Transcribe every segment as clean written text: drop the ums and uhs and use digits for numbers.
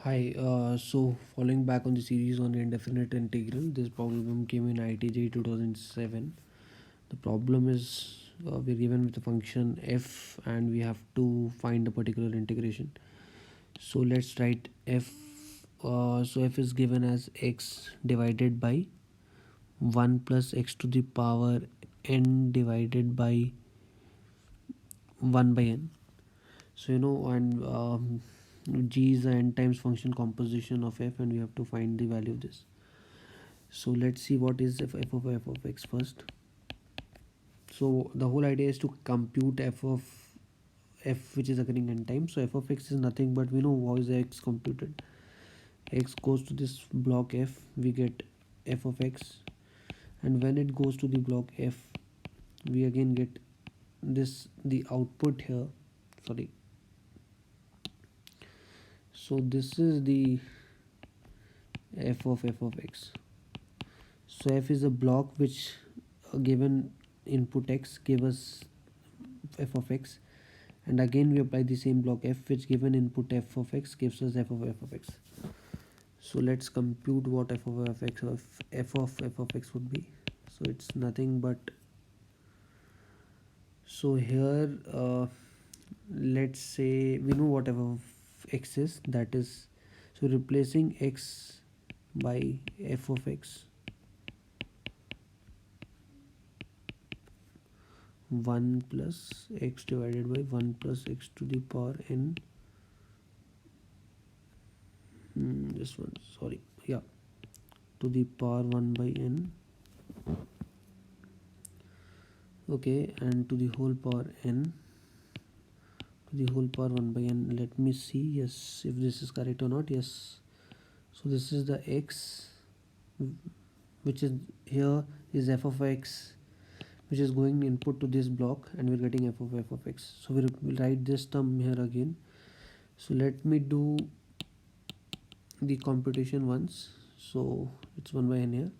Hi, so following back on the series on indefinite integral, this problem came in IIT JEE 2007. The problem is we're given with a function f and we have to find a particular integration. So let's write f. So f is given as x divided by 1 plus x to the power n divided by 1 by n. So and g is the n times function composition of f and we have to find the value of this. So let's see what is f of x first. So the whole idea is to compute f of f which is occurring n times. So f of x is nothing but we know how is x computed. X goes to this block f, we get f of x, and when it goes to the block f, we again get this the output here. Sorry. So this is the f of x. So f is a block which given input x give us f of x, and again we apply the same block f which given input f of x gives us f of x. So let's compute what f of x would be. So it's nothing but, so here let's say we know what f of x is, that is, so replacing x by f of x, 1 plus x divided by 1 plus x to the power n, this one, sorry, yeah, to the power 1 by n, okay, and to the whole power n, to the whole power 1 by n. Let me see, yes, if this is correct or not. Yes, so this is the x which is here is f of x which is going input to this block, and we're getting f of x. So we'll write this term here again. So let me do the computation once. So it's 1 by n here.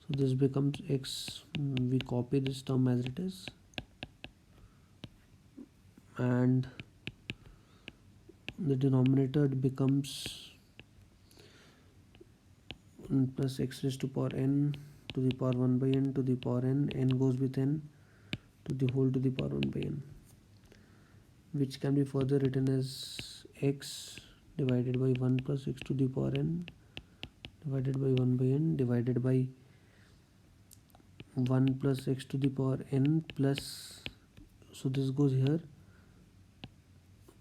So this becomes x, we copy this term as it is, and the denominator becomes 1 plus x raised to power n to the power 1 by n to the power n goes with n to the whole to the power 1 by n, which can be further written as x divided by 1 plus x to the power n divided by 1 by n divided by 1 plus x to the power n plus, so this goes here,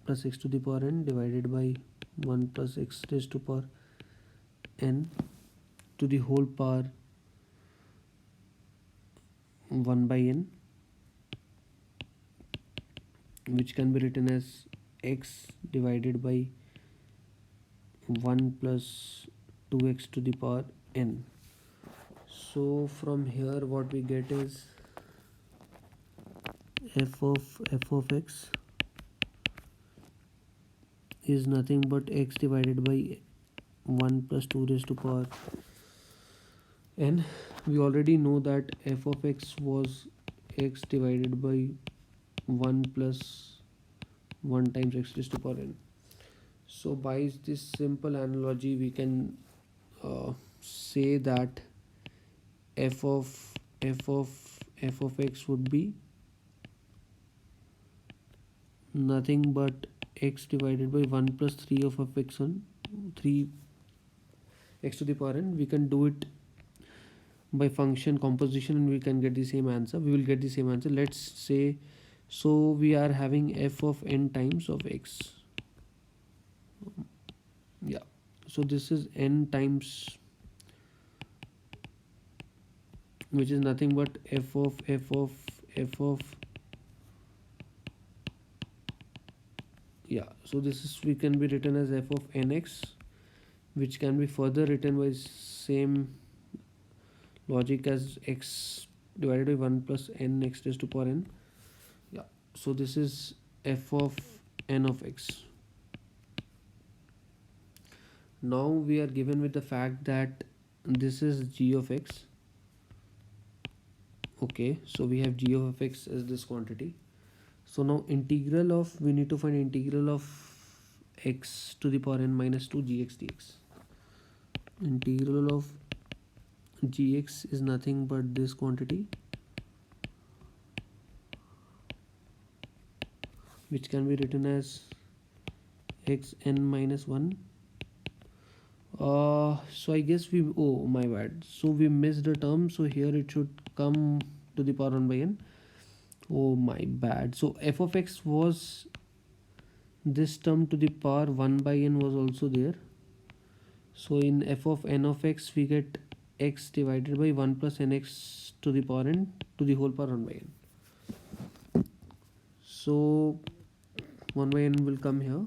plus x to the power n divided by 1 plus x raised to power n to the whole power 1 by n, which can be written as x divided by 1 plus 2x to the power n. So from here what we get is f of x is nothing but x divided by 1 plus 2 raised to power n. We already know that f of x was x divided by 1 plus 1 times x raised to power n. So by this simple analogy we can say that f of f of f of x would be nothing but x divided by 1 plus 3 of x on 3 x to the power n. We can do it by function composition and we can get the same answer. We will get the same answer. Let's say, so we are having f of n times of x, yeah, so this is n times, which is nothing but f of yeah, so this is, we can be written as f of nx, which can be further written by same logic as x divided by 1 plus n x raised to power n, yeah, so this is f of n of x. Now we are given with the fact that this is g of x, okay, so we have g of x as this quantity. So now integral of, we need to find integral of x to the power n minus 2 gx dx. Integral of gx is nothing but this quantity, which can be written as x n minus 1. So I guess we, oh my bad, so we missed a term, so here it should come to the power 1 by n. Oh my bad. So f of x was this term to the power 1 by n was also there. So in f of n of x we get x divided by 1 plus nx to the power n to the whole power 1 by n. So 1 by n will come here.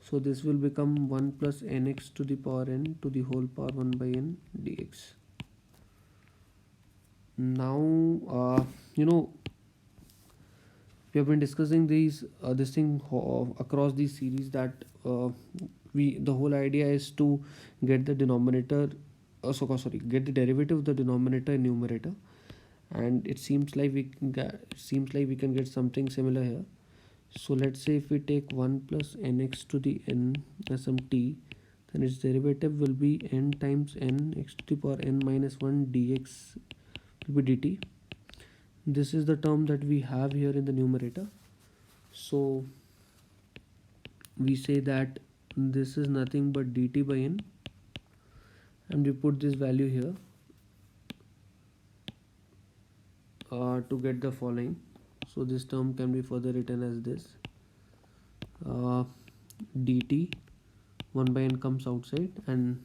So this will become 1 plus nx to the power n to the whole power 1 by n dx. Now, you know, we have been discussing this thing across these series, that the whole idea is to get the denominator, get the derivative of the denominator and numerator, and it seems like we can get something similar here. So let's say if we take 1 plus nx to the n as some t, then its derivative will be n times n x to the power n minus 1 dx will be dt. This is the term that we have here in the numerator. So we say that this is nothing but dt by n, and we put this value here to get the following. So this term can be further written as this, dt 1 by n comes outside, and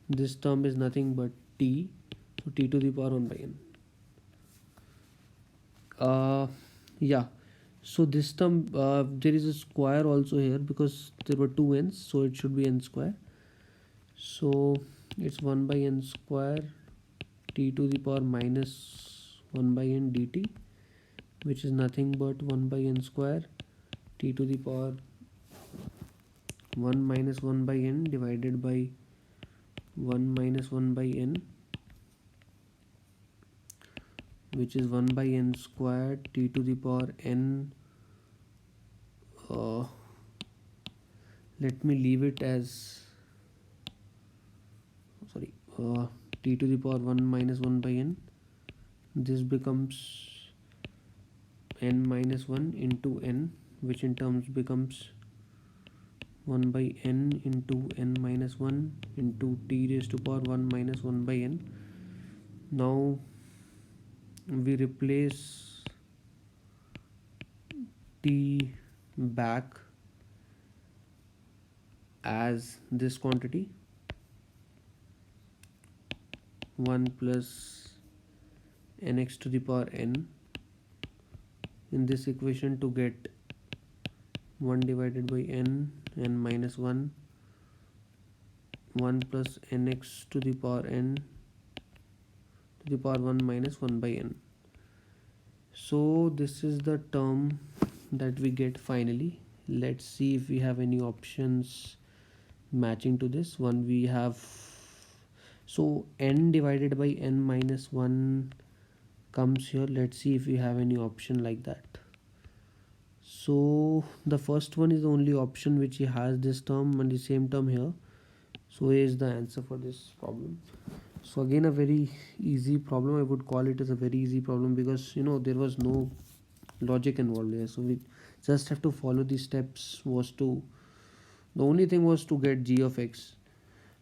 this term is nothing but t, so t to the power 1 by n. Yeah, so this term, there is a square also here because there were two n's, so it should be n square. So it's 1 by n square t to the power minus 1 by n dt, which is nothing but 1 by n square t to the power 1 minus 1 by n divided by 1 minus 1 by n, which is 1 by n square t to the power n. Let me leave it as t to the power 1 minus 1 by n. This becomes n minus 1 into n, which in terms becomes 1 by n into n minus 1 into t raised to power 1 minus 1 by n. Now we replace t back as this quantity, 1 plus nx to the power n, in this equation to get 1 divided by n minus 1, 1 plus nx to the power n to the power 1 minus 1 by n. So this is the term that we get finally. Let's see if we have any options matching to this one. We have, so n divided by n minus 1 comes here. Let's see if we have any option like that. So the first one is the only option which has this term and the same term here. So A is the answer for this problem. So again, a very easy problem. I would call it as a very easy problem because there was no logic involved here. So we just have to follow the steps. The only thing was to get g of x,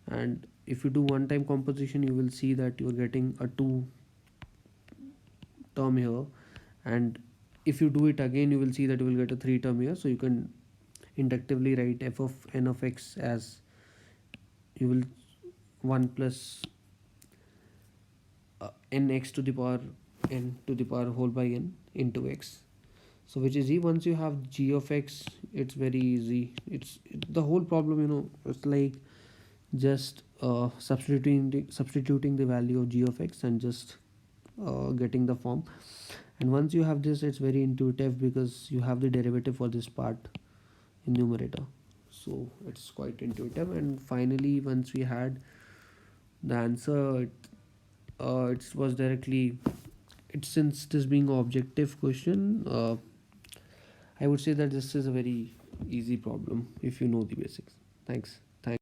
and if you do one time composition, you will see that you are getting a 2 term here, and if you do it again, you will see that you will get a 3 term here. So you can inductively write f of n of x as, you will 1 plus nx to the power n to the power whole by n into x. So which is e. Once you have g of x, it's very easy. The whole problem, it's like just substituting the value of g of x and just getting the form. And once you have this, it's very intuitive because you have the derivative for this part in numerator. So it's quite intuitive. And finally, once we had the answer, it was directly, since this being an objective question, I would say that this is a very easy problem if you know the basics. Thanks.